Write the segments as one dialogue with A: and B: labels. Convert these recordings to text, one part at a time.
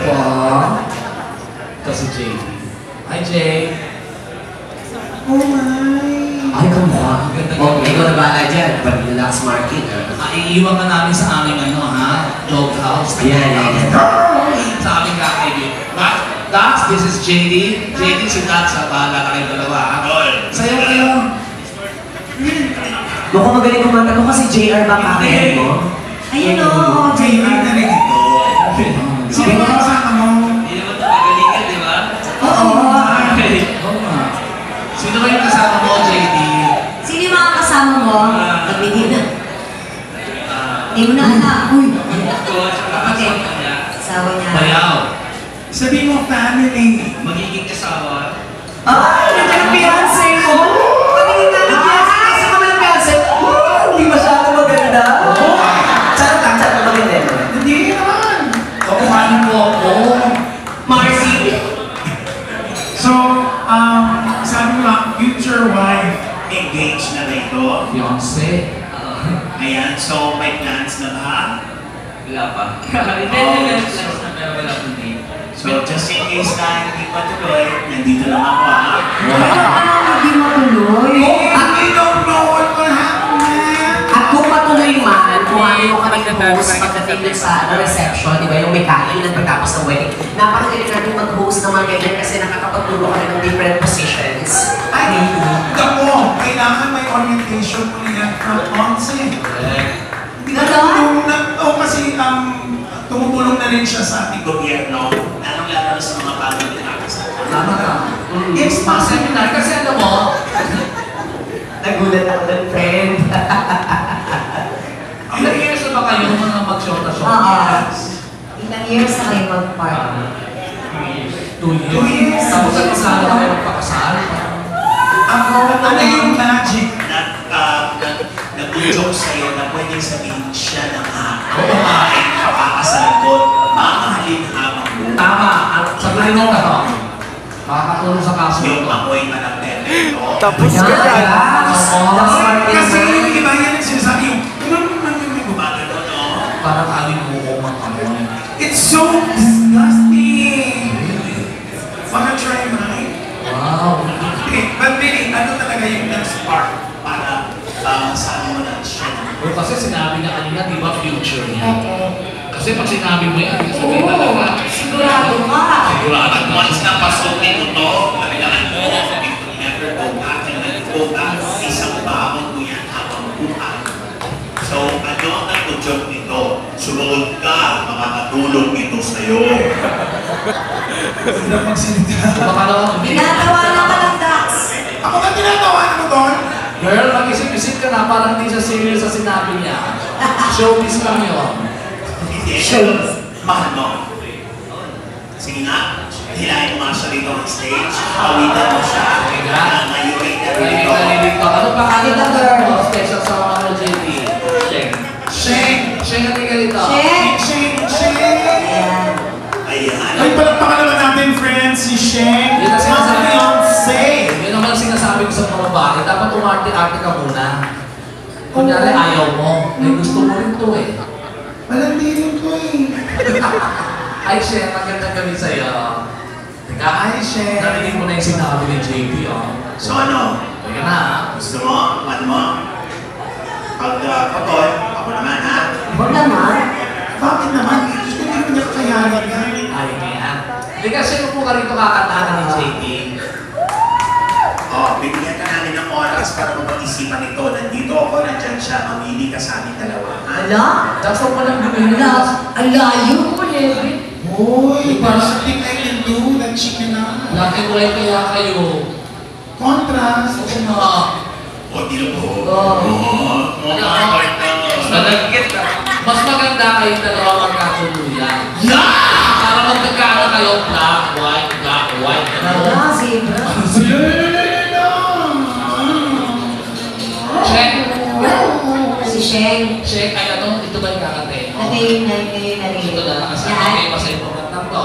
A: po. Ito si Jay. Hi, Jay.
B: Oh my!
C: Ay, kamukha. Okay, ikaw na bahala dyan. Relax market.
A: Iiwan ka namin sa aming dog house.
C: Ayan.
A: Sa aming kakaibig. Dax, this is JD. JD, si Dax, bahala ka kayo dalawa. Sayo kayo.
C: Mukhang magaling kumanta mo kasi JR ba kakayan mo?
B: Ayun o, JR na rin ito. Sino ba kasama mo?
A: Hindi naman ito magalingan, di ba?
B: Oo.
A: Sino ba yung kasama mo, JD?
B: Sino yung mga kasama mo? Nagbigay na. Hindi mo na anak. Uy. Okay. Asawa niya.
A: Bayaw.
B: Sabi mo family.
A: Magiging asawa.
C: Ay! Nandiyan ang fiancé mo! Patingin na ng fiancé! Kasi kami ng fiancé! Hindi masyado maganda! Charot lang, maganda.
B: Hindi naman.
A: Kakuhanin mo ako.
C: Marcy!
B: So, sabi mo lang, future wife, engaged na rin ito.
A: Fiancé.
B: Ayan, so may plans na ba?
A: Wala pa. Hindi, plans na pero wala pa din.
B: So, just in case na hindi pa tuloy, nandito lang ako
C: Hindi matuloy?
B: I don't know what will happen.
C: At kung matuloy man, kung ano yung kami nag-host pagdating sa reception, di ba yung may kain ng pagtapos ng wedding, napakagaling natin mag-host ng mga ganyan kasi nakakapagtulong kami ng different positions.
B: Ay, damo, kailangan may orientation mo niya from onset. Kasi tumutulong na rin siya sa ating gobyerno, lalong-lalo na sa mga bagong pinakasal.
A: Tama ka. Yes, mga seminar. Kasi ano mo,
C: Nagulat ako ng friend.
A: ilang years na ba kayo mga mag-shota-shota?
C: Oo. Ilang years na kayo mag-partner?
A: 2 years. Tapos ang kasal na kayo magpakasal?
B: Ano yung magic na nag-joke sa'yo na pwedeng sabihin siya na nga, ay kapakasal ko, mamahalin habang buhay.
A: Tama. At sabihin mo ka to. Makakatulong sa kaso
B: Yung
A: ito.
B: amoy pa ng tete.
D: Tapos ka dyan.
B: Kasi yung iba yan yung sinasabi yung, may gumagano, no?
A: Parang aling mukumang amoy.
B: It's so disgusting! Wanna try mine?
A: Wow.
B: Okay, but really, ano talaga yung nag-spark para sa ano na siya?
A: Kasi sinabi niya kanina, di ba, future niya? Kasi pag sinabi mo yan, sabihin talaga.
C: Sigurado ka.
A: Sigurado
B: At once na pasok nito to, kailangan mo, if you never go back and let go back, isang baon mo yan habang buhay. So, ano ang nag-joke nito? Sumunod ka, makakatulong ito sa'yo. Hindi na magsalita.
A: Baka naman,
C: Tinatawanan ka ng Dax.
B: Ako ba tinatawanan mo doon?
A: girl, mag-isip-isip ka na, parang hindi siya serious sa sinabi niya. Showbiz lang yun.
B: Hindi. Mahal mo. Sige nga, hilahin mo nga siya dito on stage. Pawitan mo siya. Mayuwi na rito.
A: Ano pa kanina mo? Special sa mga JT. Sheng.
B: Sheng!
A: Sheng, halika dito.
B: Sheng! Ayan. Ay, palagpakan naman natin, friends, si Sheng.
A: Yun ang sinasabi.
B: Mga Beyonce.
A: Yun naman ang sinasabi ko sa mga babae. Dapat umarte-arte ka muna. Kunyari, ayaw mo. May gusto mo rin to eh.
B: Walang rin ko eh.
A: Ay, Sheng, maganda kami sa'yo. Teka,
B: Ay, Sheng.
A: narinig mo na yung sinabi ni JP, oh.
B: So ano?
A: Teka na,
B: Gusto mo? Ano mo? Pag pagod, ako naman ha?
C: Huwag naman.
B: Bakit naman? Gusto ko hindi niya kakayanan yan.
A: Ay, kaya. Hindi kasi po ka rito kakantahan ni JP.
B: Oh, bibigyan ka namin ng oras para mapag-isipan ito. Nandito ako, nandyan siya, mamili ka sa amin dalawa. Ha?
C: Ala?
A: Tapos huwag mo lang gawin
C: Ala? Ang layo mo, Levi.
B: Uy, something I can do that she cannot.
A: Laki kulay kaya kayo.
B: Contrast.
A: Oo nga.
B: O, di na po.
A: Mas maganda kayo dalawa magkatuluyan.
B: Yeah!
A: Para magkakana kayo black, white, black, white.
C: Ala, zebra.
A: Check.
C: Si Sheng.
A: Check. Ay, ano? Ito ba yung kakate?
C: Narinig.
A: Ito na. Kasi okay pa sa ibang kanta ko.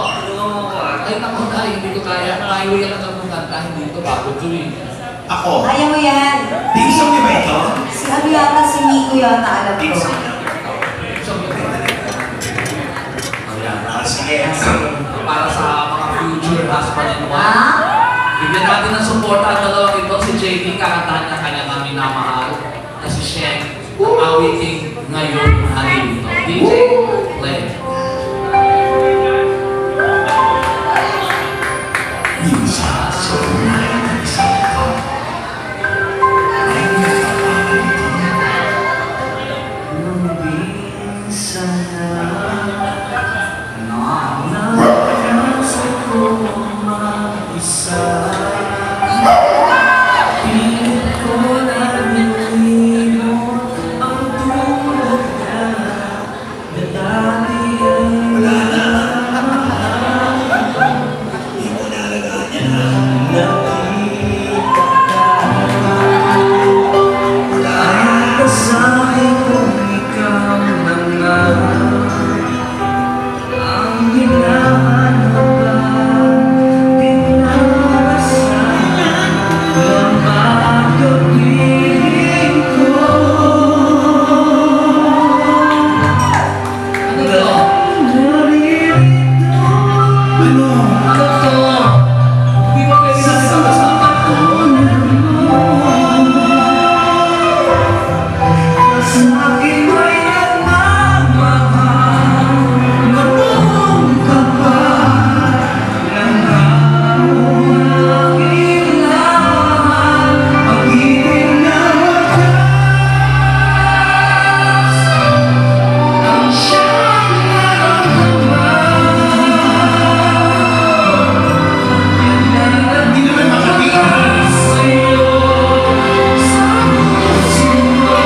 A: Ay, naku na. Hindi ko kaya. Highway ka lang ng kanta. Hindi ito. Bago ito eh.
B: Ako.
C: Kaya mo yan.
B: Pinsong niya ba ito?
C: Si ano yata, si Nico yata, alam ko.
B: Pinsong niya.
A: So,
B: Sige.
A: para sa mga future husband and wife. Bigyan natin ng support ang dalawang ito. Si JD, kakantahan niya kanya namin minamahal na si Shen. Ang awiting ngayon hari dito. DJ, play.
B: Minsan sa tunay na isang tao ay nagpapalitan.
A: Nung minsan na nasa ko mag-isa, pilit ko na nilimot ang tulad na dati ay
B: Wala na. Hindi mo nalagaan yan ha.
A: Sabi kong ikaw na nga ang hinahanap, pinarasan ng pagkapiling ko. Ano to? Naririto. Ano to? Hindi mo pwede nasasama to. Sa akin ay nagmamahal, marunong ka ba? Nang ako aking lahat, pag-ibig na wagas, ang siyang nararamdaman.
B: Hindi naman makabigas.
A: Sa'yo, sa puso mo.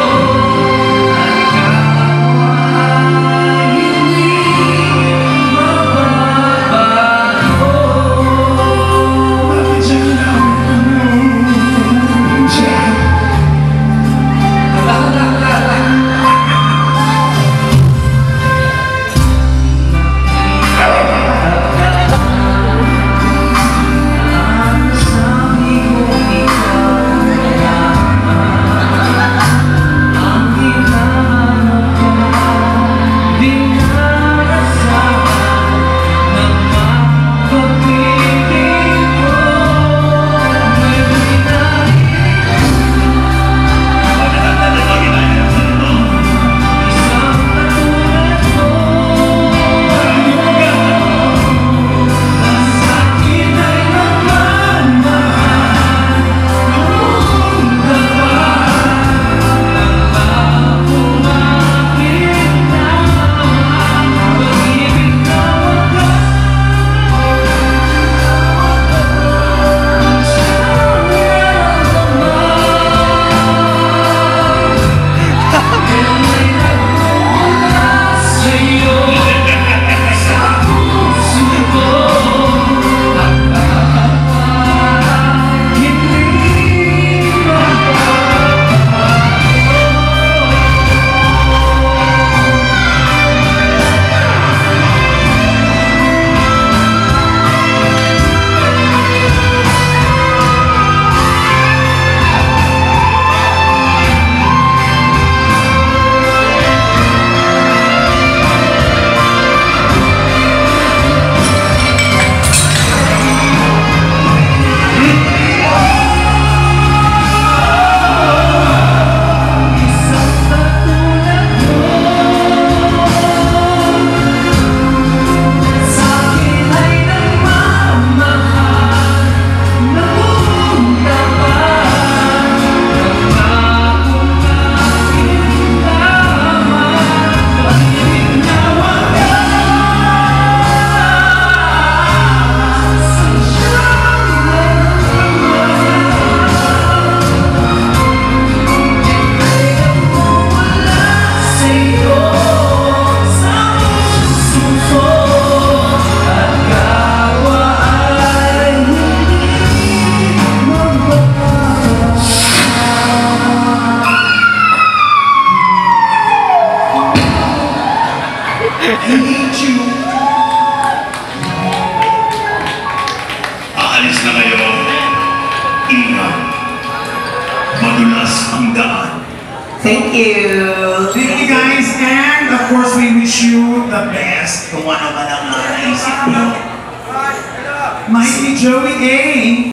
B: Aalis na kayo. Ingat. Madulas ang daan.
C: Thank you.
D: Thank you guys, and of course we wish you the best.
B: Kung ano man ang naisip niyo,
D: might be Joey A.